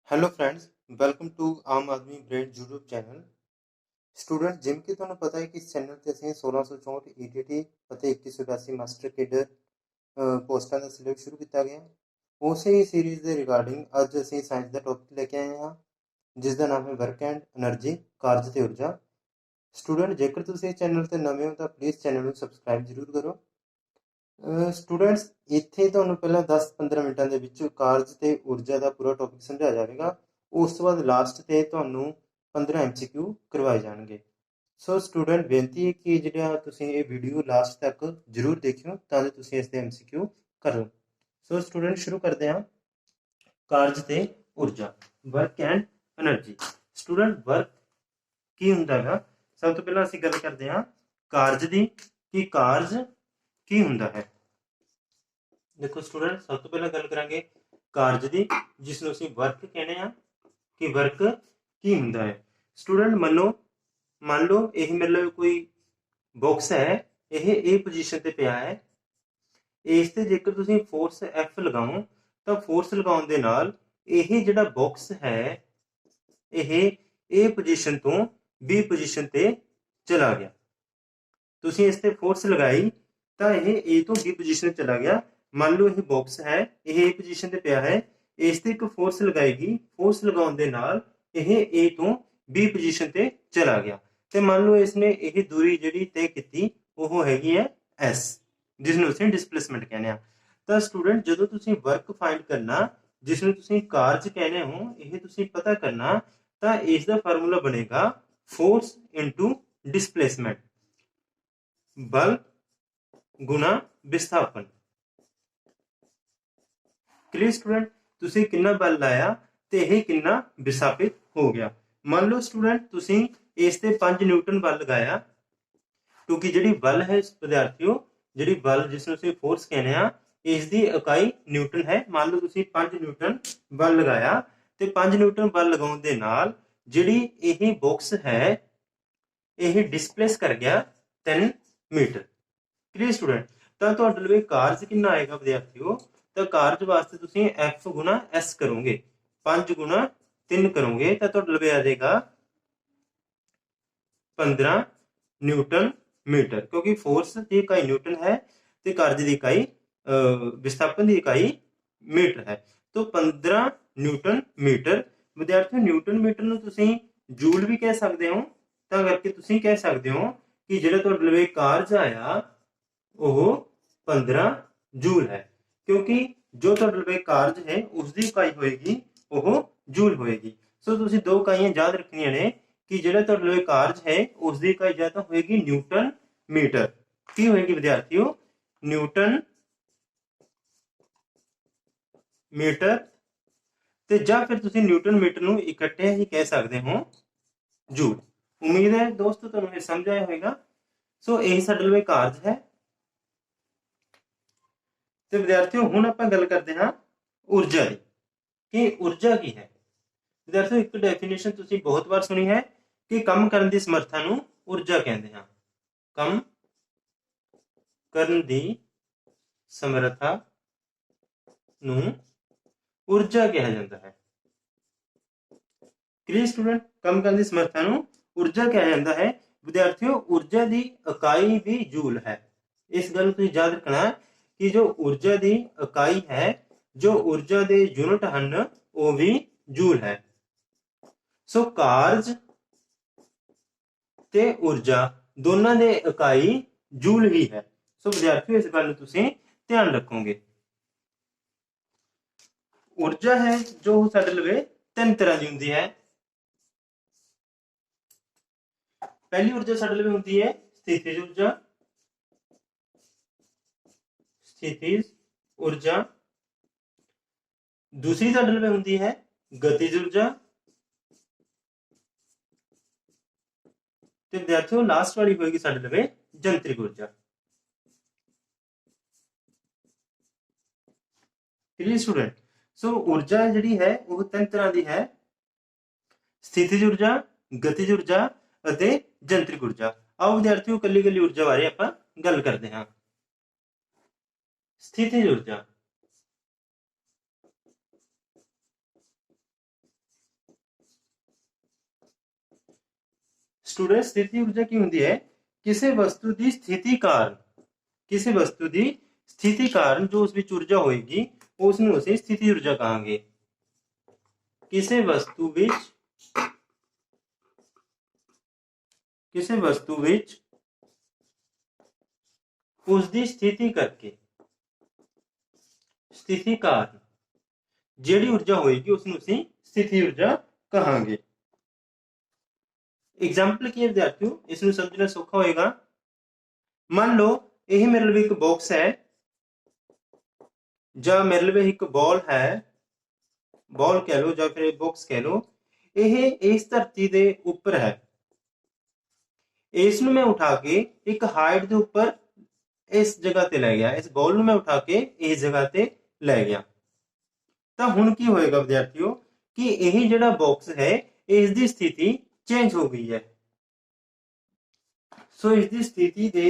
Hello friends, welcome to आम आदमी bread YouTube channel. Student gym की ਤੁਹਾਨੂੰ ਪਤਾ ਹੈ ਕਿ ਇਸ ਚੈਨਲ ਤੇ ਅਸੀਂ 1664 ਈਟੀਟੀ ਅਤੇ 2182 ਮਾਸਟਰ ਕੇਡਰ ਪੋਸਟਾਂ ਦਾ ਸਿਲੇਬਸ ਸ਼ੁਰੂ ਕੀਤਾ ਗਿਆ। ਉਸੇ ਹੀ ਸੀਰੀਜ਼ ਦੇ ਰਿਗਾਰਡਿੰਗ ਅੱਜ ਅਸੀਂ ਸਾਇੰਸ ਦਾ ਟੌਪਿਕ ਲੈ ਕੇ ਆਏ ਹਾਂ, ਜਿਸ ਦਾ ਨਾਮ ਹੈ ਵਰਕ ਐਂਡ એનર્ਜੀ, ਕਾਰਜ ਤੇ ਊਰਜਾ। ਸਟੂਡੈਂਟ ਜੇਕਰ ਤੁਸੀਂ ਇਸ ਚੈਨਲ ਤੇ ਨਵੇਂ ਹੋ ਤਾਂ ਪਲੀਜ਼ ਚੈਨਲ ਨੂੰ ਸਬਸਕ੍ਰਾਈਬ ਜ਼ਰੂਰ ਕਰੋ। ਸਟੂਡੈਂਟਸ ਇੱਥੇ ਤੁਹਾਨੂੰ ਪਹਿਲਾਂ 10-15 ਮਿੰਟਾਂ ਦੇ ਵਿੱਚ ਕਾਰਜ ਤੇ ਊਰਜਾ ਦਾ ਪੂਰਾ ਟੌਪਿਕ ਸਮਝਾਇਆ ਜਾਵੇਗਾ। ਉਸ ਤੋਂ ਬਾਅਦ ਲਾਸਟ ਤੇ ਤੁਹਾਨੂੰ 15 MCQ ਕਰਵਾਏ ਜਾਣਗੇ। ਸੋ ਸਟੂਡੈਂਟ ਬੇਨਤੀ ਹੈ ਕਿ ਜਿਹੜਾ ਤੁਸੀਂ ਇਹ ਵੀਡੀਓ ਲਾਸਟ ਤੱਕ ਜ਼ਰੂਰ ਦੇਖਿਓ ਤਾਂ ਜੋ ਤੁਸੀਂ ਇਸ ਦੇ MCQ ਕਰੋ। ਸੋ ਸਟੂਡੈਂਟ ਸ਼ੁਰੂ ਕਰਦੇ ਹਾਂ। ਕਾਰਜ ਤੇ ਊਰਜਾ, work and energy. Student work ਕੀ ਹੁੰਦਾ ਹੈਗਾ? ਸਭ ਤੋਂ ਪਹਿਲਾਂ ਅਸੀਂ ਗੱਲ ਕਰਦੇ ਹਾਂ ਕਾਰਜ ਦੀ, ਕਿ ਕਾਰਜ ਕੀ ਹੁੰਦਾ ਹੈ। ਦੇਖੋ ਸਟੂਡੈਂਟ, ਸਭ ਤੋਂ ਪਹਿਲਾਂ ਗੱਲ ਕਰਾਂਗੇ ਕਾਰਜ ਦੀ, ਜਿਸ ਨੂੰ ਅਸੀਂ ਵਰਕ ਕਹਿੰਦੇ ਆ ਕਿ ਵਰਕ ਕੀ ਹੁੰਦਾ ਹੈ। ਸਟੂਡੈਂਟ ਮੰਨ ਲਓ ਇਹ ਮੇਰੇ ਲਈ ਕੋਈ ਬਾਕਸ ਹੈ, ਇਹ ਪੋਜੀਸ਼ਨ ਤੇ ਪਿਆ ਹੈ। ਇਸ ਤੇ ਜੇਕਰ ਤੁਸੀਂ ਫੋਰਸ F ਲਗਾਓ ਤਾਂ ਫੋਰਸ ਲਗਾਉਣ ਦੇ ਨਾਲ ਇਹ ਜਿਹੜਾ ਬਾਕਸ ਹੈ ਇਹ ਪੋਜੀਸ਼ਨ ਤੋਂ B ਪੋਜੀਸ਼ਨ ਤੇ ਚਲਾ ਗਿਆ। ਤੁਸੀਂ ਇਸ ਤੇ ਫੋਰਸ ਲਗਾਈ ਤਾਂ ਇਹ A ਤੋਂ B ਪੋਜੀਸ਼ਨ ਤੇ ਚਲਾ ਗਿਆ। ਮੰਨ ਲਓ ਇਹ ਬਾਕਸ ਹੈ, ਇਹ A ਪੋਜੀਸ਼ਨ ਤੇ ਪਿਆ ਹੈ, ਇਸ ਤੇ ਇੱਕ ਫੋਰਸ ਲਗਾਏਗੀ, ਫੋਰਸ ਲਗਾਉਣ ਦੇ ਨਾਲ ਇਹ A ਤੋਂ B ਪੋਜੀਸ਼ਨ ਤੇ ਚਲਾ ਗਿਆ। ਤੇ ਮੰਨ ਲਓ ਇਸਨੇ ਇਹ ਦੂਰੀ ਜਿਹੜੀ ਤੈਅ ਕੀਤੀ ਉਹ ਹੈਗੀ ਹੈ S, ਜਿਸ ਨੂੰ ਅਸੀਂ ਡਿਸਪਲੇਸਮੈਂਟ ਕਹਿੰਦੇ ਆ। ਤਾਂ ਸਟੂਡੈਂਟ ਜਦੋਂ ਤੁਸੀਂ ਵਰਕ ਫਾਈਂਡ ਕਰਨਾ, ਜਿਸ ਨੂੰ ਤੁਸੀਂ ਕਾਰਜ ਕਹਿੰਦੇ ਹੋ, ਇਹ ਤੁਸੀਂ ਪਤਾ ਕਰਨਾ, ਤਾਂ ਇਸ ਦਾ ਫਾਰਮੂਲਾ ਬਣੇਗਾ ਫੋਰਸ ਇਨਟੂ ਡਿਸਪਲੇਸਮੈਂਟ, ਬਲ ਗੁਣਾ ਵਿਸਥਾਪਨ। Clear student? ਤੁਸੀਂ ਕਿੰਨਾ ਬਲ ਲਾਇਆ ਤੇ ਇਹ ਕਿੰਨਾ ਵਿਸਥਾਪਿਤ ਹੋ ਗਿਆ। ਮੰਨ ਲਓ ਸਟੂਡੈਂਟ ਤੁਸੀਂ ਇਸ ਤੇ 5 ਨਿਊਟਨ ਬਲ ਲਗਾਇਆ, ਕਿਉਂਕਿ ਜਿਹੜੀ ਬਲ ਹੈ ਵਿਦਿਆਰਥੀਓ, ਜਿਹੜੀ ਬਲ ਜਿਸ ਨੂੰ ਅਸੀਂ ਫੋਰਸ ਕਹਿੰਦੇ ਆ, ਇਸ ਦੀ ਇਕਾਈ ਨਿਊਟਨ ਹੈ। ਮੰਨ ਲਓ ਤੁਸੀਂ 5 ਨਿਊਟਨ ਬਲ ਲਗਾਇਆ ਤੇ 5 ਨਿਊਟਨ ਬਲ ਲਗਾਉਣ ਦੇ ਨਾਲ ਜਿਹੜੀ ਇਹ ਬਾਕਸ ਹੈ ਇਹ ਡਿਸਪਲੇਸ ਕਰ ਗਿਆ 3 ਮੀਟਰ। Clear student? ਤਾਂ ਤੁਹਾਡੇ ਲਈ ਕਾਰਜ ਕਿੰਨਾ ਆਏਗਾ ਵਿਦਿਆਰਥੀਓ? ਤਾਂ ਕਾਰਜ ਵਾਸਤੇ ਤੁਸੀਂ F ਗੁਣਾ S ਕਰੋਗੇ, 5 ਗੁਣਾ 3 ਕਰੋਗੇ ਤਾਂ ਤੁਹਾਡੇ ਲਈ ਆ ਜਾਏਗਾ 15 ਨਿਊਟਨ ਮੀਟਰ, ਕਿਉਂਕਿ ਫੋਰਸ ਦੀ ਇਕਾਈ ਨਿਊਟਨ ਹੈ ਤੇ ਕਾਰਜ ਦੀ ਇਕਾਈ ਵਿਸਥਾਪਨ ਦੀ ਇਕਾਈ ਮੀਟਰ ਹੈ। ਤਾਂ 15 ਨਿਊਟਨ ਮੀਟਰ। ਵਿਦਿਆਰਥੀਓ ਨਿਊਟਨ ਮੀਟਰ ਨੂੰ ਤੁਸੀਂ ਜੂਲ ਵੀ ਕਹਿ ਸਕਦੇ ਹੋ, ਤਾਂ ਕਰਕੇ ਤੁਸੀਂ ਕਹਿ ਸਕਦੇ ਹੋ ਕਿ ਜਿਹੜਾ ਤੁਹਾਡੇ ਲਈ ਕਾਰਜ ਆਇਆ ਉਹ 15 ਜੂਲ ਹੈ, ਕਿਉਂਕਿ ਜੋ ਤੁਹਾਡੇ ਲਈ ਕਾਰਜ ਹੈ ਉਸ ਦੀ ਇਕਾਈ ਹੋਏਗੀ ਉਹ ਜੂਲ ਹੋਏਗੀ। ਸੋ ਤੁਸੀਂ ਦੋ ਇਕਾਈਆਂ ਯਾਦ ਰੱਖਣੀਆਂ ਨੇ ਕਿ ਜਿਹੜਾ ਤੁਹਾਡੇ ਲਈ ਕਾਰਜ ਹੈ ਉਸ ਦੀ ਇਕਾਈ ਜਾਂ ਤਾਂ ਹੋਏਗੀ ਨਿਊਟਨ ਮੀਟਰ। ਕੀ ਹੋਏਗੀ ਵਿਦਿਆਰਥੀਓ? ਨਿਊਟਨ ਮੀਟਰ, ਤੇ ਜਾਂ ਫਿਰ ਤੁਸੀਂ ਨਿਊਟਨ ਮੀਟਰ ਨੂੰ ਇਕੱਠੇ ਹੀ ਕਹਿ ਸਕਦੇ ਹੋ ਜੂਲ। ਉਮੀਦ ਹੈ ਦੋਸਤੋ ਤੁਹਾਨੂੰ ਇਹ ਸਮਝ ਆਇਆ ਹੋਵੇਗਾ। ਸੋ ਇਹ ਸਾਡੇ ਲਈ ਕਾਰਜ ਹੈ। ਤੇ ਵਿਦਿਆਰਥੀਓ ਹੁਣ ਆਪਾਂ ਗੱਲ ਕਰਦੇ ਹਾਂ ਊਰਜਾ ਦੀ, ਕਿ ਊਰਜਾ ਕੀ ਹੈ। ਵਿਦਿਆਰਥੀਓ ਇੱਕ ਡੈਫੀਨੇਸ਼ਨ ਤੁਸੀਂ ਬਹੁਤ ਵਾਰ ਸੁਣੀ ਹੈ ਕਿ ਕੰਮ ਕਰਨ ਦੀ ਸਮਰੱਥਾ ਨੂੰ ਊਰਜਾ ਕਹਿੰਦੇ ਹਾਂ। ਕੰਮ ਕਰਨ ਦੀ ਸਮਰੱਥਾ ਨੂੰ ਊਰਜਾ ਕਿਹਾ ਜਾਂਦਾ ਹੈ। Clear student? ਕੰਮ ਕਰਨ ਦੀ ਸਮਰੱਥਾ ਨੂੰ ਊਰਜਾ ਕਿਹਾ ਜਾਂਦਾ ਹੈ। ਵਿਦਿਆਰਥੀਓ ਊਰਜਾ ਦੀ ਇਕਾਈ ਵੀ ਜੂਲ ਹੈ। ਇਸ ਗੱਲ ਨੂੰ ਤੁਸੀਂ ਯਾਦ ਰੱਖਣਾ ਕਿ ਜੋ ਊਰਜਾ ਦੀ ਇਕਾਈ ਹੈ, ਜੋ ਊਰਜਾ ਦੇ ਯੂਨਿਟ ਹਨ, ਉਹ ਵੀ ਜੂਲ ਹੈ। ਸੋ ਕਾਰਜ ਤੇ ਊਰਜਾ ਦੋਨਾਂ ਦੇ ਇਕਾਈ ਜੂਲ ਹੀ ਹੈ। ਸੋ ਵਿਦਿਆਰਥੀਓ ਇਸ ਗੱਲ ਨੂੰ ਤੁਸੀਂ ਧਿਆਨ ਰੱਖੋਗੇ। ਊਰਜਾ ਹੈ ਜੋ ਸਾਡੇ ਲਈ 3 ਤਰ੍ਹਾਂ ਦੀ ਹੁੰਦੀ ਹੈ। ਪਹਿਲੀ ਊਰਜਾ ਸਾਡੇ ਲਈ ਹੁੰਦੀ ਹੈ ਸਥਿਤਿਜ ਊਰਜਾ, ਸਥਿਤਿਜ ਊਰਜਾ। दूसरी ਸਾਡੇ ਲਈ ਹੁੰਦੀ ਹੈ ਗਤਿਜ ਊਰਜਾ, ਤੇ ਵਿਦਿਆਰਥੀਓ ਲਾਸਟ ਵਾਲੀ ਹੋਏਗੀ ਸਾਡੇ ਲਈ ਜੰਤਰਿਕ ਊਰਜਾ। Clear student? ਸੋ ਊਰਜਾ ਜਿਹੜੀ ਹੈ ਉਹ 3 ਤਰ੍ਹਾਂ ਦੀ ਹੈ, ਸਥਿਤਿਜ ਊਰਜਾ, ਗਤਿਜ ਊਰਜਾ ਅਤੇ ਜੰਤਰਿਕ ਊਰਜਾ। ਆਓ ਵਿਦਿਆਰਥੀਓ ਕੱਲੀ ਕੱਲੀ ਊਰਜਾ ਬਾਰੇ ਆਪਾਂ ਗੱਲ ਕਰਦੇ ਹਾਂ। ਸਥਿਤਿਜ ਊਰਜਾ, स्टूडेंट स्थिति ऊर्जा की होंगी है किसी वस्तु की स्थिति कारण, किसी वस्तु की स्थिति कारण जो उस विच ऊर्जा होएगी उसनूं असीं स्थिति ऊर्जा कहांगे। किसी वस्तु विच उसकी स्थिति करके, स्थिति कारण जिहड़ी ऊर्जा होएगी उसनूं असीं स्थिति ऊर्जा कहांगे। एग्जाम्पल की है विद्यार्थियों, इसनूं समझना सौखा होएगा। मान लो यह मेरे लिए एक बॉक्स है ਜਾਂ मेरे लिए एक बॉल है, बॉल कह लो ਜਾਂ फिर बॉक्स कह लो, यह इस धरती के उपर है। इसनूं मैं उठा के एक हाइट के उपर इस जगह ते लै गया, इस बॉल नूं मैं उठा के इस जगह ते लै गया, तो हुण की होएगा विद्यार्थियों कि यह जिहड़ा बॉक्स है इसकी स्थिति चेंज हो गई है। सो इसकी स्थिति के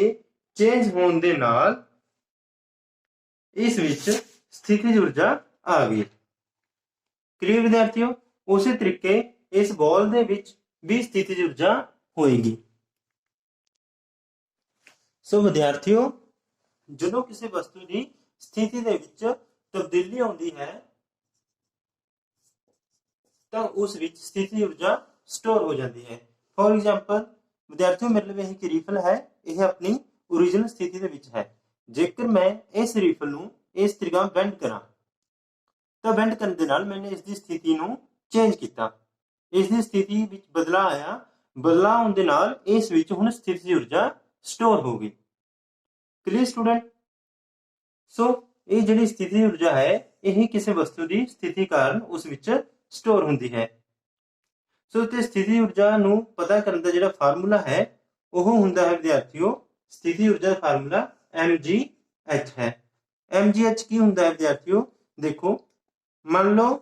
चेंज होने दे नाल इस विच स्थिति ऊर्जा आ गई। क्लियर विद्यार्थियों? उसी तरीके इस बॉल दे विच भी स्थिति ऊर्जा होएगी। सो विद्यार्थियों जो किसी वस्तु की स्थिति दे विच तब्दीली आउंदी है तो उस विच स्थिति ऊर्जा स्टोर हो जाती है। फॉर एग्जाम्पल विद्यार्थियों मेरे लिए एक रीफल है, यह अपनी ओरिजिनल स्थिति दे विच है। जेकर मैं इस रीफल नूं इस तरीका बेंड करा तो बेंड करने दे नाल मैंने इसकी स्थिति नूं चेंज किया, इसकी स्थिति विच बदलाव आया, बदलाव आउण दे नाल इस विच हुण स्थिति ऊर्जा स्टोर हो गई। Clear student? सो ये जिहड़ी स्थिति ऊर्जा है यही किसी वस्तु की स्थिति कारण उस विच स्टोर होंदी है। सो ते स्थिति ऊर्जा नूं पता करने का जिहड़ा फार्मूला है वह हुंदा है विद्यार्थियों, स्थिति ऊर्जा का फार्मूला mgh है। mgh की हुंदा है विद्यार्थियों? देखो मान लो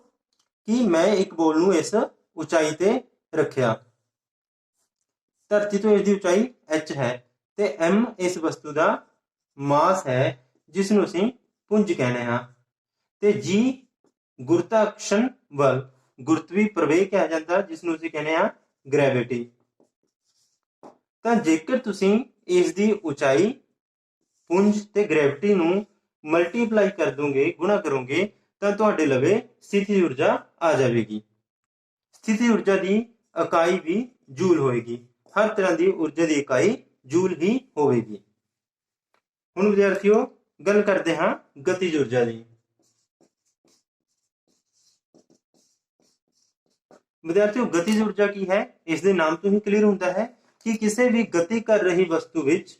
कि मैं एक बॉल नूं इस ऊंचाई ते रखिया, धरती तो इसकी ऊंचाई h है ते m इस वस्तु का मास है जिसनूं असीं पुंज कहने हां, ते g गुरुत्वाकर्षण बल, गुरुत्वी प्रवेग कहा जाता जिसनूं असीं कहने हां ग्रेविटी। तां जेकर तुसीं इसकी ऊंचाई पुंज ते ग्रेविटी नूं मल्टीप्लाई कर दोगे, गुणा करोगे तो तुहाडे लवे स्थिति ऊर्जा आ जाएगी। स्थिति ऊर्जा की इकाई भी जूल होएगी, हर तरह की ऊर्जा की इकाई जूल ही होगी। हुण विद्यार्थियों गल करते हाँ गतिज ऊर्जा की। विद्यार्थियों गतिज ऊर्जा की है, इसके नाम तो ही क्लियर होता है कि किसी भी गति कर रही वस्तु विच,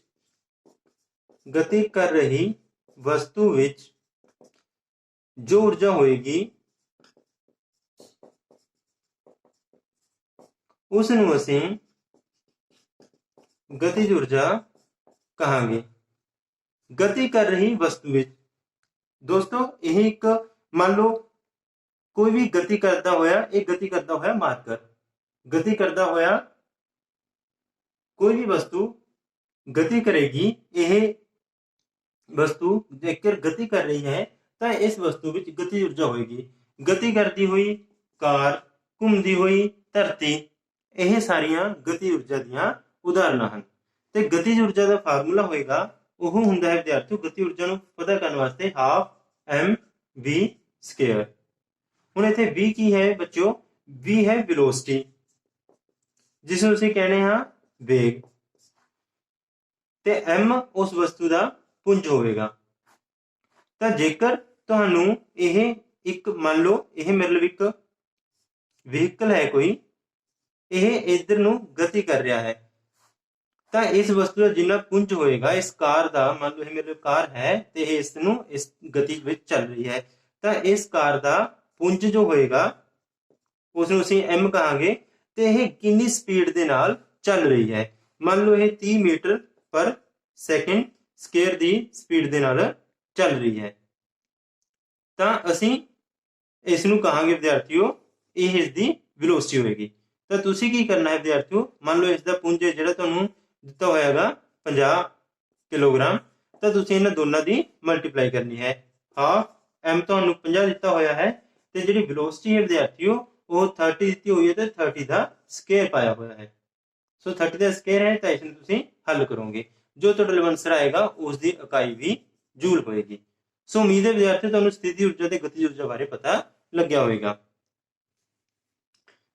गति कर रही वस्तु विच जो ऊर्जा होएगी उसनूं असीं गतिज ऊर्जा कहांगे। गति कर रही वस्तु विच दोस्तों यह एक मान लो कोई भी गति करता होया, एक गति करता होया मार्कर, गति करता होया कोई भी वस्तु गति करेगी, यह वस्तु जेकर गति कर रही है तो इस वस्तु विच गति ऊर्जा होएगी। गति करती हुई कार, घूमती हुई धरती, यह सारियां गति ऊर्जा दीयां उदाहरणां हन। ते गतिज ऊर्जा का फार्मूला होएगा वह हुंदा है विद्यार्थियों गति ऊर्जा नूं पता करने वास्ते हाफ एम वी स्क्वायर। हुण इत्थे v की है बच्चों? v है वेलोसिटी जिसनूं असीं कहने हां वेग, ते m उस वस्तु का पुंज होएगा। तो जेकर तुहानूं यह एक मान लो यह मेरे लिए एक व्हीकल है कोई, यह इधर नूं गति कर रहा है तो इस वस्तु का जिन्ना पुंज होएगा इस कार का, मान लो यह मेरे कार है तो यह इसनूं इस गति विच चल रही है तो इस कार का पुंज जो होएगा उसनूं असीं m कहांगे, तो यह कितनी स्पीड दे नाल चल रही है। मान लो यह 30 मीटर पर सेकंड स्केयर की स्पीड दे नाल चल रही है तो असीं इसनूं कहांगे विद्यार्थियों यह इसकी वेलोसिटी होएगी। तो तुसीं की करना है विद्यार्थियों, मान लो इसका पुंज जिहड़ा तुहानूं दिता होएगा 50 किलोग्राम, तो तुसीं इन्हां दोनों की मल्टीप्लाई करनी है। हाफ m तुहानूं 50 दिता होया है तो जिहड़ी वेलोसिटी है विद्यार्थियों वो 30 दी हुई है तो 30 का स्केयर पाया हुआ है। ਸੋ 30 ਦਾ ਸਕੁਅਰ ਹੈ ਤਾਂ ਇਸ ਨੂੰ ਤੁਸੀਂ ਹੱਲ ਕਰੋਗੇ, ਜੋ ਤੁਹਾਡਾ ਆਨਸਰ ਆਏਗਾ ਉਸ ਦੀ ਇਕਾਈ ਵੀ ਜੂਲ ਹੋਏਗੀ। ਸੋ ਉਮੀਦ ਹੈ ਵਿਦਿਆਰਥੀਓ ਤੁਹਾਨੂੰ ਸਥਿਤੀ ਊਰਜਾ ਤੇ ਗਤੀ ਊਰਜਾ ਬਾਰੇ ਪਤਾ ਲੱਗਿਆ ਹੋਵੇਗਾ।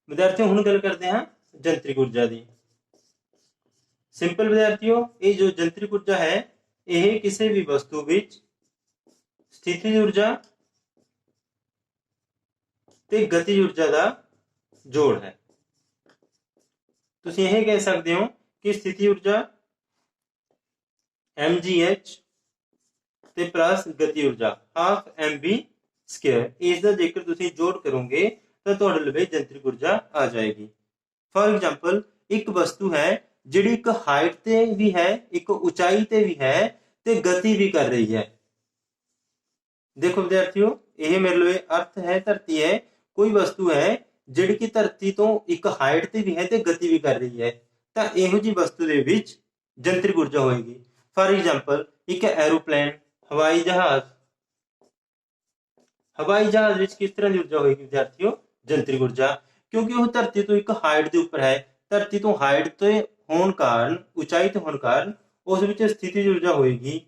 ਵਿਦਿਆਰਥੀਓ ਹੁਣ ਗੱਲ ਕਰਦੇ ਹਾਂ ਜੰਤਰਿਕ ਊਰਜਾ ਦੀ। ਸਿੰਪਲ ਵਿਦਿਆਰਥੀਓ, ਇਹ ਜੋ ਜੰਤਰਿਕ ਊਰਜਾ ਹੈ ਇਹ ਕਿਸੇ ਵੀ ਵਸਤੂ ਵਿੱਚ ਸਥਿਤੀ ਊਰਜਾ ਤੇ ਗਤੀ ਊਰਜਾ ਦਾ ਜੋੜ ਹੈ। ਤੁਸੀਂ ਇਹ ਕਹਿ ਸਕਦੇ ਹੋ ਕਿ ਸਥਿਤੀ ਊਰਜਾ mgh ਤੇ ਪਲੱਸ ਗਤੀ ਊਰਜਾ ਹਾਫ mv ਸਕੁਅਰ, ਇਸ ਦਾ ਜੇਕਰ ਤੁਸੀਂ ਜੋੜ ਕਰੋਗੇ ਤਾਂ ਤੁਹਾਡੇ ਲਵੇ ਜੰਤਰਿਕ ਊਰਜਾ ਆ ਜਾਏਗੀ। ਫॉर एग्जांपल, ਇੱਕ ਵਸਤੂ ਹੈ ਜਿਹੜੀ ਇੱਕ ਹਾਈਟ ਤੇ ਵੀ ਹੈ, ਇੱਕ ਉਚਾਈ ਤੇ ਵੀ ਹੈ ਤੇ ਗਤੀ ਵੀ ਕਰ ਰਹੀ ਹੈ। ਦੇਖੋ ਵਿਦਿਆਰਥੀਓ, ਇਹ ਮੇਰੇ ਲਈ ਅਰਥ ਹੈ ਧਰਤੀ ਹੈ, ਕੋਈ ਵਸਤੂ ਹੈ ਜਿਹੜੀ ਕਿ ਧਰਤੀ ਤੋਂ ਇੱਕ ਹਾਈਟ ਤੇ ਵੀ ਹੈ ਤੇ ਗਤੀ ਵੀ ਕਰ ਰਹੀ ਹੈ, ਤਾਂ ਇਹੋ ਜਿਹੀ ਵਸਤੂ ਦੇ ਵਿੱਚ ਜੰਤਰਿਕ ਊਰਜਾ ਹੋਏਗੀ। ਫॉर एग्जांपल, ਇੱਕ ਐਰੋਪਲੇਨ, ਹਵਾਈ ਜਹਾਜ਼। ਹਵਾਈ ਜਹਾਜ਼ ਵਿੱਚ ਕਿਸ ਤਰ੍ਹਾਂ ਦੀ ਊਰਜਾ ਹੋਏਗੀ ਵਿਦਿਆਰਥੀਓ? ਜੰਤਰਿਕ ਊਰਜਾ, ਕਿਉਂਕਿ ਉਹ ਧਰਤੀ ਤੋਂ ਇੱਕ ਹਾਈਟ ਦੇ ਉੱਪਰ ਹੈ। ਧਰਤੀ ਤੋਂ ਹਾਈਟ ਤੇ ਹੋਣ ਕਾਰਨ, ਉਚਾਈ ਤੇ ਹੋਣ ਕਾਰਨ ਉਸ ਵਿੱਚ ਸਥਿਤੀ ਊਰਜਾ ਹੋਏਗੀ,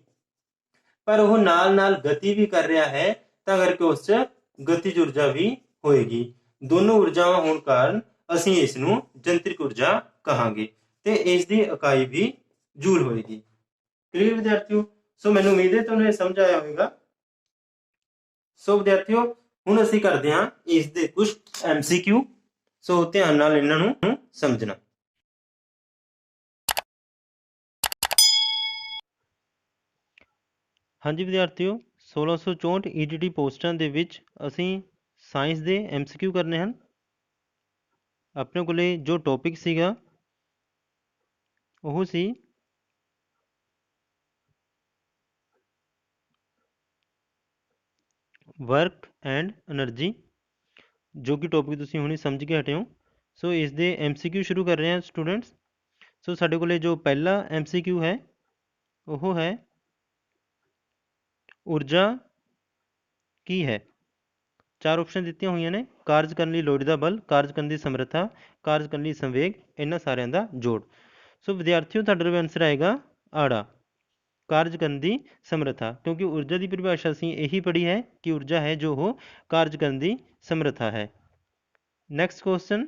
ਪਰ ਉਹ ਨਾਲ ਨਾਲ ਗਤੀ ਵੀ ਕਰ ਰਿਹਾ ਹੈ ਤਾਂ ਕਰਕੇ ਉਸ 'ਚ ਗਤਿਜ ਊਰਜਾ ਵੀ ਹੋਏਗੀ। ਦੋਨੋਂ ਊਰਜਾਵਾਂ ਹੋਣ ਕਾਰਨ ਅਸੀਂ ਇਸ ਨੂੰ ਜੰਤਰਿਕ ਊਰਜਾ ਕਹਾਂਗੇ ਤੇ ਇਸ ਦੀ ਇਕਾਈ ਵੀ ਜੂਲ ਹੋਏਗੀ। ਕਲੀਅਰ ਵਿਦਿਆਰਥੀਓ? ਸੋ ਮੈਨੂੰ ਉਮੀਦ ਹੈ ਤੁਹਾਨੂੰ ਇਹ ਸਮਝ ਆਇਆ ਹੋਵੇਗਾ। ਸੋ ਵਿਦਿਆਰਥੀਓ, ਹੁਣ ਅਸੀਂ ਕਰਦੇ ਹਾਂ ਇਸ ਦੇ ਕੁਝ MCQ, ਸੋ ਧਿਆਨ ਨਾਲ ਇਹਨਾਂ ਨੂੰ ਸਮਝਣਾ। ਹਾਂਜੀ ਵਿਦਿਆਰਥੀਓ, 1664 ETT ਪੋਸਟਾਂ ਦੇ ਵਿੱਚ ਅਸੀਂ ਸਾਇੰਸ ਦੇ MCQ ਕਰਨੇ ਹਨ। ਆਪਣੇ ਕੋਲੇ ਜੋ ਟੌਪਿਕ ਸੀਗਾ ਉਹ ਸੀ ਵਰਕ ਐਂਡ ਐਨਰਜੀ, ਜੋ ਕਿ ਟੌਪਿਕ ਤੁਸੀਂ ਹੁਣੇ ਸਮਝ ਕੇ ਹਟੇ ਹੋ। ਸੋ ਇਸ ਦੇ MCQ ਸ਼ੁਰੂ ਕਰ ਰਹੇ ਹਾਂ ਸਟੂਡੈਂਟਸ। ਸੋ ਸਾਡੇ ਕੋਲੇ ਜੋ ਪਹਿਲਾ MCQ ਹੈ ਉਹ ਹੈ ਊਰਜਾ ਕੀ ਹੈ। ਚਾਰ ਆਪਸ਼ਨ ਦਿੱਤੀਆਂ ਹੋਈਆਂ ਨੇ: ਕਾਰਜ ਕਰਨ ਲਈ ਲੋੜੀਂਦਾ ਬਲ, ਕਾਰਜ ਕਰਨ ਦੀ ਸਮਰੱਥਾ, ਕਾਰਜ ਕਰਨ ਲਈ ਸੰਵੇਗ, ਇਹਨਾਂ ਸਾਰਿਆਂ ਦਾ ਜੋੜ। ਸੋ ਵਿਦਿਆਰਥੀਓ, ਤੁਹਾਡੇ ਲਈ ਆਨਸਰ ਆਏਗਾ ਆੜਾ, ਕਾਰਜ ਕਰਨ ਦੀ ਸਮਰੱਥਾ, ਕਿਉਂਕਿ ਊਰਜਾ ਦੀ ਪਰਿਭਾਸ਼ਾ ਅਸੀਂ ਇਹੀ ਪੜ੍ਹੀ ਹੈ ਕਿ ਊਰਜਾ ਹੈ ਜੋ ਉਹ ਕਾਰਜ ਕਰਨ ਦੀ ਸਮਰੱਥਾ ਹੈ। ਨੈਕਸਟ ਕੁਐਸਚਨ,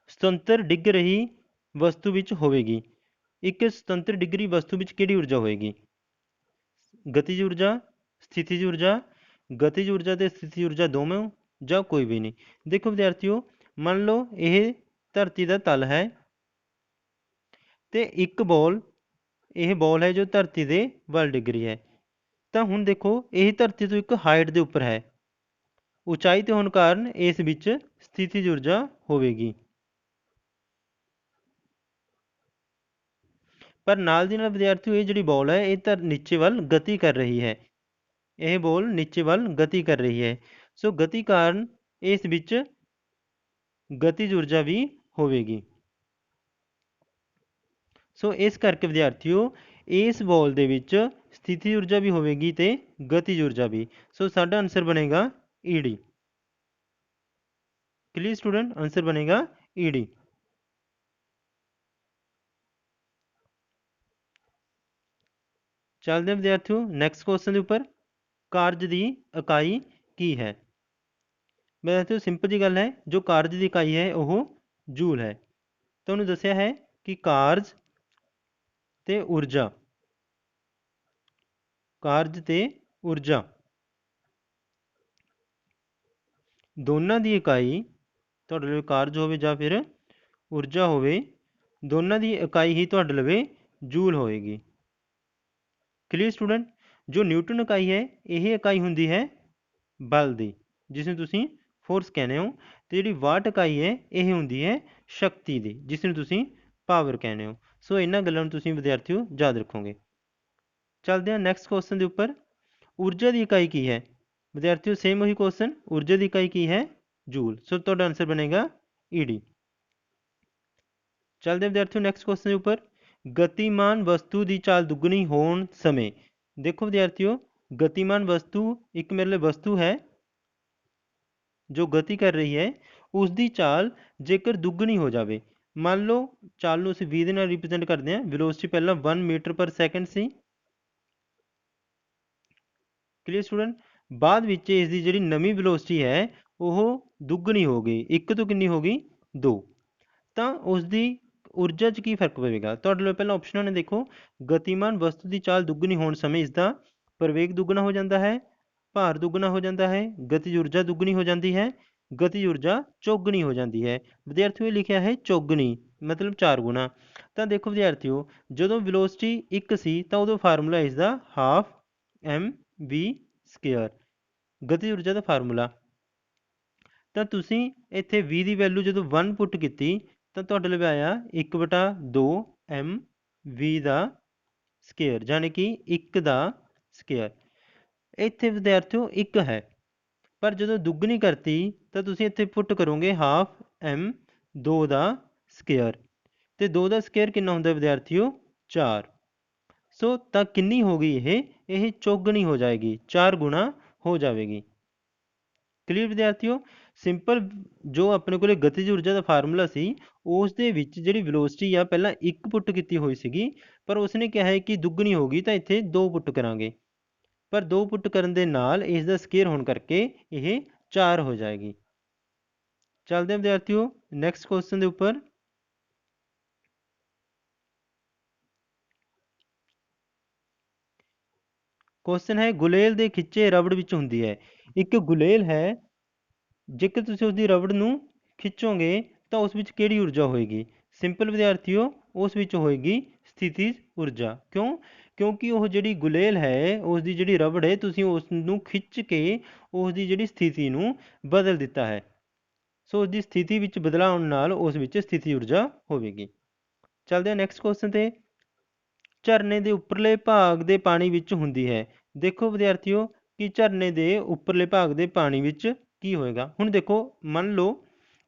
ਸੁਤੰਤਰ ਡਿੱਗ ਰਹੀ ਵਸਤੂ ਵਿੱਚ ਹੋਵੇਗੀ। ਇੱਕ ਸੁਤੰਤਰ ਡਿੱਗ ਰਹੀ ਵਸਤੂ ਵਿੱਚ ਕਿਹੜੀ ਊਰਜਾ ਹੋਏਗੀ? ਗਤਿਜ ਊਰਜਾ, ਸਥਿਤਿਜ ਊਰਜਾ, ਗਤਿਜ ਊਰਜਾ ਤੇ ਸਥਿਤੀ ਊਰਜਾ ਦੋਵੇਂ ਜਾਂ ਕੋਈ ਵੀ ਨਹੀਂ। ਦੇਖੋ ਵਿਦਿਆਰਥੀਓ, ਮੰਨ ਲਓ ਇਹ ਧਰਤੀ ਦਾ ਤਲ ਹੈ ਤੇ ਇੱਕ ਬੋਲ, ਇਹ ਬੋਲ ਹੈ ਜੋ ਧਰਤੀ ਦੇ ਵੱਲ ਡਿੱਗ ਰਹੀ ਹੈ। ਤਾਂ ਹੁਣ ਦੇਖੋ, ਇਹ ਧਰਤੀ ਤੋਂ ਇੱਕ ਹਾਈਟ ਦੇ ਉੱਪਰ ਹੈ, ਉਚਾਈ ਤੇ ਹੋਣ ਕਾਰਨ ਇਸ ਵਿੱਚ ਸਥਿਤਿਜ ਊਰਜਾ ਹੋਵੇਗੀ। ਪਰ ਨਾਲ ਦੀ ਨਾਲ ਵਿਦਿਆਰਥੀਓ, ਇਹ ਜਿਹੜੀ ਬੋਲ ਹੈ ਇਹ ਤਾਂ ਨੀਚੇ ਵੱਲ ਗਤੀ ਕਰ ਰਹੀ ਹੈ, ਇਹ ਬੋਲ ਨੀਚੇ ਵੱਲ ਗਤੀ ਕਰ ਰਹੀ ਹੈ। ਸੋ ਗਤੀ ਕਾਰਨ ਇਸ ਵਿੱਚ ਗਤਿਜ ਊਰਜਾ ਵੀ ਹੋਵੇਗੀ। ਸੋ ਇਸ ਕਰਕੇ ਵਿਦਿਆਰਥੀਓ, ਇਸ ਬੋਲ ਦੇ ਵਿੱਚ ਸਥਿਤੀ ਊਰਜਾ ਵੀ ਹੋਵੇਗੀ ਤੇ ਗਤਿਜ ਊਰਜਾ ਵੀ। ਸੋ ਸਾਡਾ ਆਨਸਰ ਬਣੇਗਾ ED। Clear student? ਆਨਸਰ ਬਣੇਗਾ ED। ਚੱਲਦੇ ਹਾਂ ਵਿਦਿਆਰਥੀਓ ਨੈਕਸਟ ਕੁਐਸਚਨ ਦੇ ਉੱਪਰ। ਕਾਰਜ ਦੀ ਇਕਾਈ ਕੀ ਹੈ? ਵਿਦਿਆਰਥੀਓ, ਸਿੰਪਲ ਜੀ ਗੱਲ ਹੈ, ਜੋ ਕਾਰਜ ਦੀ ਇਕਾਈ ਹੈ ਉਹ ਜੂਲ ਹੈ। ਤੁਹਾਨੂੰ ਦੱਸਿਆ ਹੈ ਕਿ ਕਾਰਜ ਤੇ ਊਰਜਾ, ਕਾਰਜ ਤੇ ਊਰਜਾ ਦੋਨਾਂ ਦੀ ਇਕਾਈ, ਤੁਹਾਡੇ ਲਈ ਕਾਰਜ ਹੋਵੇ ਜਾਂ ਫਿਰ ਊਰਜਾ ਹੋਵੇ, ਦੋਨਾਂ ਦੀ ਇਕਾਈ ਹੀ ਤੁਹਾਡੇ ਲਵੇ ਜੂਲ ਹੋਏਗੀ। Clear student? ਜੋ ਨਿਊਟਨ ਇਕਾਈ ਹੈ ਇਹ ਇਕਾਈ ਹੁੰਦੀ ਹੈ ਬਲ ਦੀ, ਜਿਸ ਨੂੰ ਤੁਸੀਂ ਫੋਰਸ ਕਹਿੰਦੇ ਹੋ, ਤੇ ਜਿਹੜੀ ਵਾਟ ਇਕਾਈ ਹੈ ਇਹ ਹੁੰਦੀ ਹੈ ਸ਼ਕਤੀ ਦੀ, ਜਿਸ ਨੂੰ ਤੁਸੀਂ ਪਾਵਰ ਕਹਿੰਦੇ ਹੋ। ਸੋ ਇਹਨਾਂ ਗੱਲਾਂ ਨੂੰ ਤੁਸੀਂ ਵਿਦਿਆਰਥੀਓ ਯਾਦ ਰੱਖੋਗੇ। ਚੱਲਦੇ ਹਾਂ ਨੈਕਸਟ ਕੁਐਸਚਨ ਦੇ ਉੱਪਰ। ਊਰਜਾ ਦੀ ਇਕਾਈ ਕੀ ਹੈ? ਵਿਦਿਆਰਥੀਓ ਸੇਮ ਉਹੀ ਕੁਐਸਚਨ, ਊਰਜਾ ਦੀ ਇਕਾਈ ਕੀ ਹੈ? ਜੂਲ। ਸੋ ਤੁਹਾਡਾ ਆਨਸਰ ਬਣੇਗਾ ED। ਚੱਲਦੇ ਵਿਦਿਆਰਥੀਓ ਨੈਕਸਟ ਕੁਐਸਚਨ ਦੇ ਉੱਪਰ। ਗਤੀਮਾਨ ਵਸਤੂ ਦੀ ਚਾਲ ਦੁੱਗਣੀ ਹੋਣ ਸਮੇਂ। ਦੇਖੋ ਵਿਦਿਆਰਥੀਓ, ਗਤੀਮਾਨ ਵਸਤੂ ਇੱਕ ਮੇਰੇ ਲਈ ਵਸਤੂ ਹੈ ਜੋ ਗਤੀ ਕਰ ਰਹੀ ਹੈ, ਉਸ ਦੀ ਚਾਲ ਜੇਕਰ ਦੁੱਗਣੀ ਹੋ ਜਾਵੇ ਮੰਨ ਲਓ ਚਾਲ ਨੂੰ ਅਸੀਂ v ਦੇ ਨਾਲ ਰਿਪਰੈਜ਼ੈਂਟ ਕਰਦੇ ਹਾਂ। ਵੈਲੋਸਿਟੀ ਪਹਿਲਾਂ 1 ਮੀਟਰ ਪਰ ਸੈਕਿੰਡ ਸੀ। Clear student. ਬਾਅਦ ਵਿੱਚ ਇਸ ਦੀ ਜਿਹੜੀ ਨਵੀਂ ਵੈਲੋਸਿਟੀ ਹੈ ਉਹ ਦੁੱਗਣੀ ਹੋ ਗਈ, 1 ਤੋਂ ਕਿੰਨੀ ਹੋ ਗਈ 2। ਤਾਂ ਉਸ ਦੀ ਊਰਜਾ 'ਚ ਕੀ ਫਰਕ ਪਵੇਗਾ? ਤੁਹਾਡੇ ਲਈ ਪਹਿਲਾਂ ਆਪਸ਼ਨਾਂ ਨੇ, ਦੇਖੋ। ਗਤੀਮਾਨ ਵਸਤੂ ਦੀ ਚਾਲ ਦੁੱਗਣੀ ਹੋਣ ਸਮੇਂ ਇਸਦਾ ਪ੍ਰਵੇਗ ਦੁੱਗਣਾ ਹੋ ਜਾਂਦਾ ਹੈ, ਭਾਰ ਦੁੱਗਣਾ ਹੋ ਜਾਂਦਾ ਹੈ, ਗਤਿਜ ਊਰਜਾ ਦੁੱਗਣੀ ਹੋ ਜਾਂਦੀ ਹੈ, ਗਤਿਜ ਊਰਜਾ ਚੌਗੁਣੀ ਹੋ ਜਾਂਦੀ ਹੈ। ਵਿਦਿਆਰਥੀਓ, ਇਹ ਲਿਖਿਆ ਹੈ ਚੌਗੁਣੀ, ਮਤਲਬ 4 ਗੁਣਾ। ਤਾਂ ਦੇਖੋ ਵਿਦਿਆਰਥੀਓ, ਜਦੋਂ ਵੈਲੋਸਿਟੀ 1 ਸੀ ਤਾਂ ਉਦੋਂ ਫਾਰਮੂਲਾ ਇਸਦਾ ਹਾਫ mv ਸਕੁਅਰ, ਗਤਿਜ ਊਰਜਾ ਦਾ ਫਾਰਮੂਲਾ। ਤਾਂ ਤੁਸੀਂ ਇੱਥੇ v ਦੀ ਵੈਲੂ ਜਦੋਂ 1 ਪੁੱਟ ਕੀਤੀ ਤਾਂ ਤੁਹਾਡੇ ਲਈ ਆਇਆ 1/2 mv ਦਾ ਸਕੁਅਰ, ਯਾਨੀ ਕਿ 1 ਦਾ ਸਕੁਅਰ। ਇੱਥੇ ਵਿਦਿਆਰਥੀਓ 1 ਹੈ, ਪਰ ਜਦੋਂ ਦੁੱਗਣੀ ਕਰਤੀ ਤਾਂ ਤੁਸੀਂ ਇੱਥੇ ਪੁੱਟ ਕਰੋਗੇ ਹਾਫ m 2 ਦਾ ਸਕੁਅਰ, ਅਤੇ 2 ਦਾ ਸਕੁਅਰ ਕਿੰਨਾ ਹੁੰਦਾ ਵਿਦਿਆਰਥੀਓ? 4। ਸੋ ਤਾਂ ਕਿੰਨੀ ਹੋ ਗਈ ਇਹ ਚੌਗੁਣੀ ਹੋ ਜਾਏਗੀ, 4 ਗੁਣਾ ਹੋ ਜਾਵੇਗੀ। ਕਲੀਅਰ ਵਿਦਿਆਰਥੀਓ। ਸਿੰਪਲ ਜੋ ਆਪਣੇ ਕੋਲ ਗਤਿਜ ਊਰਜਾ ਦਾ ਫਾਰਮੂਲਾ ਸੀ ਉਸ ਦੇ ਵਿੱਚ ਜਿਹੜੀ ਵੈਲੋਸਿਟੀ ਆ ਪਹਿਲਾਂ 1 ਪੁੱਟ ਕੀਤੀ ਹੋਈ ਸੀਗੀ, ਪਰ ਉਸਨੇ ਕਿਹਾ ਹੈ ਕਿ ਦੁੱਗਣੀ ਹੋ ਗਈ ਤਾਂ ਇੱਥੇ 2 ਪੁੱਟ ਕਰਾਂਗੇ, ਪਰ 2 ਪੁੱਟ ਕਰਨ ਦੇ ਨਾਲ ਇਸ ਦਾ ਸਕੁਅਰ ਹੋਣ ਕਰਕੇ ਇਹ 4 ਹੋ ਜਾਏਗੀ। ਚੱਲਦੇ ਹਾਂ ਵਿਦਿਆਰਥੀਓ ਨੈਕਸਟ ਕੁਐਸਚਨ ਦੇ ਉੱਪਰ। ਕੁਐਸਚਨ ਹੈ, ਗੁਲੇਲ ਦੇ ਖਿੱਚੇ ਰਬੜ ਵਿੱਚ ਹੁੰਦੀ ਹੈ। ਇੱਕ ਗੁਲੇਲ ਹੈ, ਜੇਕਰ ਤੁਸੀਂ ਉਸਦੀ ਰਬੜ ਨੂੰ ਖਿੱਚੋਗੇ ਤਾਂ ਉਸ ਵਿੱਚ ਕਿਹੜੀ ਊਰਜਾ ਹੋਏਗੀ? ਸਿੰਪਲ ਵਿਦਿਆਰਥੀਓ, ਉਸ ਵਿੱਚ ਹੋਏਗੀ ਸਥਿਤੀਜ ਊਰਜਾ। ਕਿਉਂ? ਕਿਉਂਕਿ ਉਹ ਜਿਹੜੀ ਗੁਲੇਲ ਹੈ ਉਸ ਦੀ ਜਿਹੜੀ ਰਬੜ ਹੈ ਤੁਸੀਂ ਉਸ ਨੂੰ ਖਿੱਚ ਕੇ ਉਸ ਦੀ ਜਿਹੜੀ ਸਥਿਤੀ ਨੂੰ ਬਦਲ ਦਿੱਤਾ ਹੈ। ਸੋ ਉਸ ਦੀ ਸਥਿਤੀ ਵਿੱਚ ਬਦਲਾਅ ਆਉਣ ਨਾਲ ਉਸ ਵਿੱਚ ਸਥਿਤੀ ਊਰਜਾ ਹੋਵੇਗੀ। ਚੱਲਦੇ ਹਾਂ ਨੈਕਸਟ ਕੁਐਸਚਨ 'ਤੇ। ਝਰਨੇ ਦੇ ਉੱਪਰਲੇ ਭਾਗ ਦੇ ਪਾਣੀ ਵਿੱਚ ਹੁੰਦੀ ਹੈ। ਦੇਖੋ ਵਿਦਿਆਰਥੀਓ ਕਿ ਝਰਨੇ ਦੇ ਉੱਪਰਲੇ ਭਾਗ ਦੇ ਪਾਣੀ ਵਿੱਚ ਕੀ ਹੋਏਗਾ। ਹੁਣ ਦੇਖੋ, ਮੰਨ ਲਓ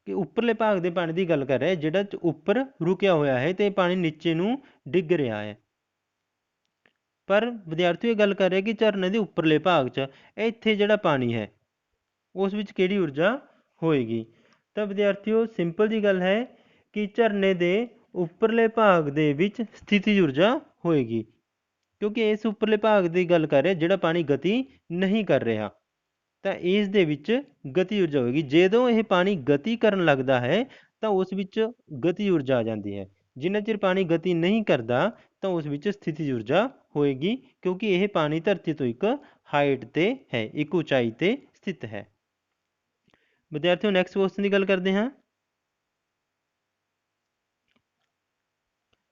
ਕਿ ਉੱਪਰਲੇ ਭਾਗ ਦੇ ਪਾਣੀ ਦੀ ਗੱਲ ਕਰ ਰਿਹਾ, ਜਿਹੜਾ ਉੱਪਰ ਰੁਕਿਆ ਹੋਇਆ ਹੈ ਅਤੇ ਪਾਣੀ ਨੀਚੇ ਨੂੰ ਡਿੱਗ ਰਿਹਾ ਹੈ। ਪਰ ਵਿਦਿਆਰਥੀਓ ਇਹ ਗੱਲ ਕਰ ਰਿਹਾ ਕਿ ਝਰਨੇ ਦੇ ਉੱਪਰਲੇ ਭਾਗ 'ਚ ਇੱਥੇ ਜਿਹੜਾ ਪਾਣੀ ਹੈ ਉਸ ਵਿੱਚ ਕਿਹੜੀ ਊਰਜਾ ਹੋਏਗੀ? ਤਾਂ ਵਿਦਿਆਰਥੀਓ ਸਿੰਪਲ ਜੀ ਗੱਲ ਹੈ ਕਿ ਝਰਨੇ ਦੇ ਉੱਪਰਲੇ ਭਾਗ ਦੇ ਵਿੱਚ ਸਥਿਤੀਜ ਊਰਜਾ ਹੋਏਗੀ, ਕਿਉਂਕਿ ਇਸ ਉੱਪਰਲੇ ਭਾਗ ਦੀ ਗੱਲ ਕਰ ਰਿਹਾ ਜਿਹੜਾ ਪਾਣੀ ਗਤੀ ਨਹੀਂ ਕਰ ਰਿਹਾ, ਤਾਂ ਇਸ ਦੇ ਵਿੱਚ ਗਤੀ ਊਰਜਾ ਹੋਏਗੀ। ਜਦੋਂ ਇਹ ਪਾਣੀ ਗਤੀ ਕਰਨ ਲੱਗਦਾ ਹੈ ਤਾਂ ਉਸ ਵਿੱਚ ਗਤੀ ਊਰਜਾ ਆ ਜਾਂਦੀ ਹੈ। ਜਿੰਨਾ ਚਿਰ ਪਾਣੀ ਗਤੀ ਨਹੀਂ ਕਰਦਾ ਤਾਂ ਉਸ ਵਿੱਚ ਸਥਿਤੀਜ ਊਰਜਾ ਹੋਏਗੀ, ਕਿਉਂਕਿ ਇਹ ਪਾਣੀ ਧਰਤੀ ਤੋਂ ਇੱਕ ਹਾਈਟ 'ਤੇ ਹੈ, ਇੱਕ ਉਚਾਈ 'ਤੇ ਸਥਿਤ ਹੈ। ਵਿਦਿਆਰਥੀਓ ਨੈਕਸਟ ਕੁਐਸਚਨ ਦੀ ਗੱਲ ਕਰਦੇ ਹਾਂ।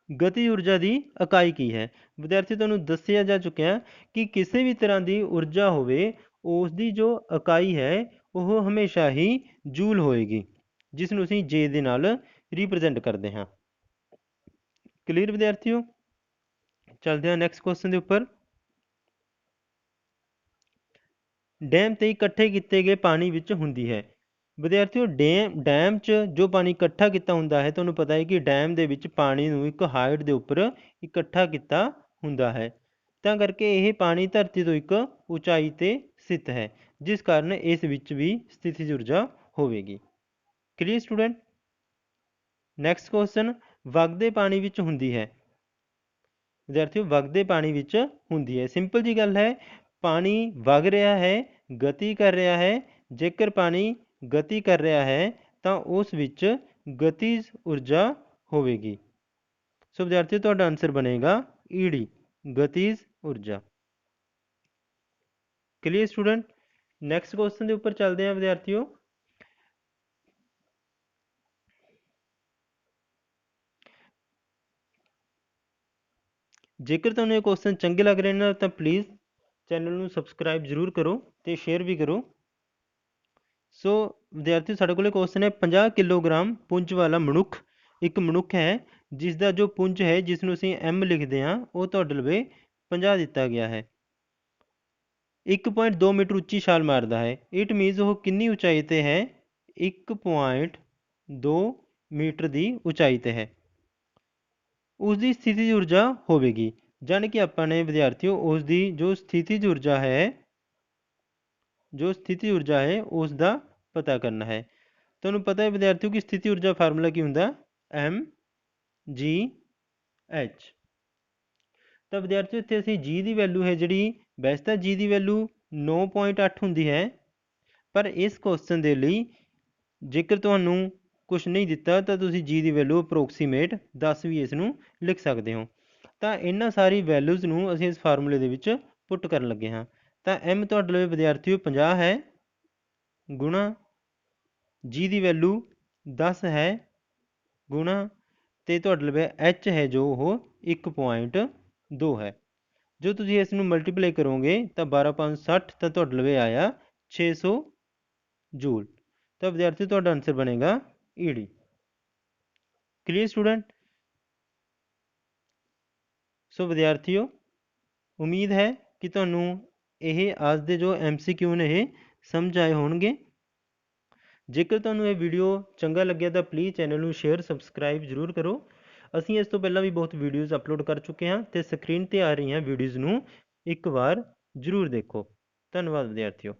ਗਤੀ ਊਰਜਾ ਦੀ ਇਕਾਈ ਕੀ ਹੈ? ਵਿਦਿਆਰਥੀ ਤੁਹਾਨੂੰ ਦੱਸਿਆ ਜਾ ਚੁੱਕਿਆ ਕਿ ਕਿਸੇ ਵੀ ਤਰ੍ਹਾਂ ਦੀ ਊਰਜਾ ਹੋਵੇ ਉਸ ਦੀ ਜੋ ਇਕਾਈ ਹੈ ਉਹ ਹਮੇਸ਼ਾ ਹੀ ਜੂਲ ਹੋਏਗੀ, ਜਿਸ ਨੂੰ ਅਸੀਂ ਜੇ ਦੇ ਨਾਲ ਰਿਪਰੈਜ਼ੈਂਟ ਕਰਦੇ ਹਾਂ। ਕਲੀਅਰ ਵਿਦਿਆਰਥੀਓ। ਚੱਲਦੇ ਹਾਂ ਨੈਕਸਟ ਕੁਐਸਚਨ ਦੇ ਉੱਪਰ। ਡੈਮ 'ਤੇ ਇਕੱਠੇ ਕੀਤੇ ਗਏ ਪਾਣੀ ਵਿੱਚ ਹੁੰਦੀ ਹੈ। ਵਿਦਿਆਰਥੀਓ ਡੈਮ 'ਚ ਜੋ ਪਾਣੀ ਇਕੱਠਾ ਕੀਤਾ ਹੁੰਦਾ ਹੈ, ਤੁਹਾਨੂੰ ਪਤਾ ਹੈ ਕਿ ਡੈਮ ਦੇ ਵਿੱਚ ਪਾਣੀ ਨੂੰ ਇੱਕ ਹਾਈਟ ਦੇ ਉੱਪਰ ਇਕੱਠਾ ਕੀਤਾ ਹੁੰਦਾ ਹੈ, ਤਾਂ ਕਰਕੇ ਇਹ ਪਾਣੀ ਧਰਤੀ ਤੋਂ ਇੱਕ ਉਚਾਈ 'ਤੇ ਸਥਿਤ ਹੈ, ਜਿਸ ਕਾਰਨ ਇਸ ਵਿੱਚ ਵੀ ਸਥਿਤੀਜ ਊਰਜਾ ਹੋਵੇਗੀ। Clear student. ਨੈਕਸਟ ਕੁਐਸਚਨ, ਵਗਦੇ ਪਾਣੀ ਵਿੱਚ ਹੁੰਦੀ ਹੈ। ਵਿਦਿਆਰਥੀਓ ਵਗਦੇ ਪਾਣੀ ਵਿੱਚ ਹੁੰਦੀ ਹੈ। ਸਿੰਪਲ ਜੀ ਗੱਲ ਹੈ, ਪਾਣੀ ਵਗ ਰਿਹਾ ਹੈ, ਗਤੀ ਕਰ ਰਿਹਾ ਹੈ। ਜੇਕਰ ਪਾਣੀ ਗਤੀ ਕਰ ਰਿਹਾ ਹੈ ਤਾਂ ਉਸ ਵਿੱਚ ਗਤਿਜ ਊਰਜਾ ਹੋਵੇਗੀ। ਸੋ ਵਿਦਿਆਰਥੀਓ ਤੁਹਾਡਾ ਆਨਸਰ ਬਣੇਗਾ ਈਡੀ, ਗਤਿਜ ਊਰਜਾ। Clear student. ਨੈਕਸਟ ਕੁਐਸਚਨ ਦੇ ਉੱਪਰ ਚੱਲਦੇ ਹਾਂ ਵਿਦਿਆਰਥੀਓ। ਜੇਕਰ ਤੁਹਾਨੂੰ ਇਹ ਕੁਐਸਚਨ ਚੰਗੇ ਲੱਗ ਰਹੇ ਨੇ ਤਾਂ ਪਲੀਜ਼ ਚੈਨਲ ਨੂੰ ਸਬਸਕ੍ਰਾਈਬ ਜ਼ਰੂਰ ਕਰੋ ਅਤੇ ਸ਼ੇਅਰ ਵੀ ਕਰੋ। ਸੋ ਵਿਦਿਆਰਥੀ ਸਾਡੇ ਕੋਲ ਕੁਐਸਚਨ ਹੈ, 50 ਕਿਲੋਗ੍ਰਾਮ ਪੁੰਜ ਵਾਲਾ ਮਨੁੱਖ ਇੱਕ ਮਨੁੱਖ ਹੈ ਜਿਸ ਦਾ ਜੋ ਪੁੰਜ ਹੈ, ਜਿਸ ਨੂੰ ਅਸੀਂ m ਲਿਖਦੇ ਹਾਂ, ਉਹ ਤੁਹਾਡੇ ਲਵੇ 50 ਦਿੱਤਾ ਗਿਆ ਹੈ। 1.2 ਮੀਟਰ ਉੱਚੀ ਛਾਲ ਮਾਰਦਾ ਹੈ। ਇਟ ਮੀਨਸ ਉਹ ਕਿੰਨੀ ਉਚਾਈ 'ਤੇ ਹੈ? 1.2 ਮੀਟਰ ਦੀ ਉਚਾਈ 'ਤੇ ਹੈ। ਉਸ ਦੀ ਸਥਿਤੀਜ ਊਰਜਾ ਹੋਵੇਗੀ, ਜਾਣੀ ਕਿ ਆਪਾਂ ਨੇ ਵਿਦਿਆਰਥੀਓ ਉਸ ਦੀ ਜੋ ਸਥਿਤੀਜ ਊਰਜਾ ਹੈ ਉਸ ਦਾ ਪਤਾ ਕਰਨਾ ਹੈ। ਤੁਹਾਨੂੰ ਪਤਾ ਹੈ ਵਿਦਿਆਰਥੀਓ ਕਿ ਸਥਿਤੀ ਊਰਜਾ ਫਾਰਮੂਲਾ ਕੀ ਹੁੰਦਾ? mgh। ਤਾਂ ਵਿਦਿਆਰਥੀਓ ਇੱਥੇ ਅਸੀਂ ਜੀ ਦੀ ਵੈਲੂ ਹੈ ਜਿਹੜੀ, ਵੈਸੇ ਤਾਂ ਜੀ ਦੀ ਵੈਲੂ 9.8 ਹੁੰਦੀ ਹੈ, ਪਰ ਇਸ ਕੁਐਸਚਨ ਦੇ ਲਈ ਜੇਕਰ ਤੁਹਾਨੂੰ ਕੁਛ ਨਹੀਂ ਦਿੱਤਾ ਤਾਂ ਤੁਸੀਂ ਜੀ ਦੀ ਵੈਲੂ ਅਪਰੋਕਸੀਮੇਟ 10 ਵੀ ਇਸ ਨੂੰ ਲਿਖ ਸਕਦੇ ਹੋ। ਤਾਂ ਇਹਨਾਂ ਸਾਰੀ ਵੈਲੂਜ਼ ਨੂੰ ਅਸੀਂ ਇਸ ਫਾਰਮੂਲੇ ਦੇ ਵਿੱਚ ਪੁੱਟ ਕਰਨ ਲੱਗੇ ਹਾਂ। ਤਾਂ m ਤੁਹਾਡੇ ਲਈ ਵਿਦਿਆਰਥੀਓ 50 ਹੈ, ਗੁਣਾ ਜੀ ਦੀ ਵੈਲੂ 10 ਹੈ, ਗੁਣਾ ਅਤੇ ਤੁਹਾਡੇ ਲਈ h ਹੈ ਜੋ ਉਹ 1.2 ਹੈ। ਜੋ ਤੁਸੀਂ ਇਸ ਨੂੰ ਮਲਟੀਪਲਾਈ ਕਰੋਗੇ ਤਾਂ 12 5 60 ਤਾਂ ਤੁਹਾਡੇ ਲਈ ਆਇਆ 600 ਜੂਲ। ਤਾਂ ਵਿਦਿਆਰਥੀ ਤੁਹਾਡਾ ਆਨਸਰ ਬਣੇਗਾ ਈਡੀ। Clear student? ਸੋ ਵਿਦਿਆਰਥੀਓ, ਉਮੀਦ ਹੈ ਕਿ ਤੁਹਾਨੂੰ ਇਹ ਅੱਜ ਦੇ ਜੋ MCQ ਨੇ ਇਹ ਸਮਝ ਆਏ ਹੋਣਗੇ। ਜੇਕਰ ਤੁਹਾਨੂੰ ਇਹ ਵੀਡੀਓ ਚੰਗਾ ਲੱਗਿਆ ਤਾਂ ਪਲੀਜ਼ ਚੈਨਲ ਨੂੰ ਸ਼ੇਅਰ ਸਬਸਕ੍ਰਾਈਬ ਜ਼ਰੂਰ ਕਰੋ। ਅਸੀਂ ਇਸ ਤੋਂ ਪਹਿਲਾਂ ਵੀ ਬਹੁਤ ਵੀਡੀਓਜ਼ ਅਪਲੋਡ ਕਰ ਚੁੱਕੇ ਹਾਂ ਅਤੇ ਸਕਰੀਨ 'ਤੇ ਆ ਰਹੀਆਂ ਵੀਡੀਓਜ਼ ਨੂੰ ਇੱਕ ਵਾਰ ਜ਼ਰੂਰ ਦੇਖੋ। ਧੰਨਵਾਦ ਵਿਦਿਆਰਥੀਓ।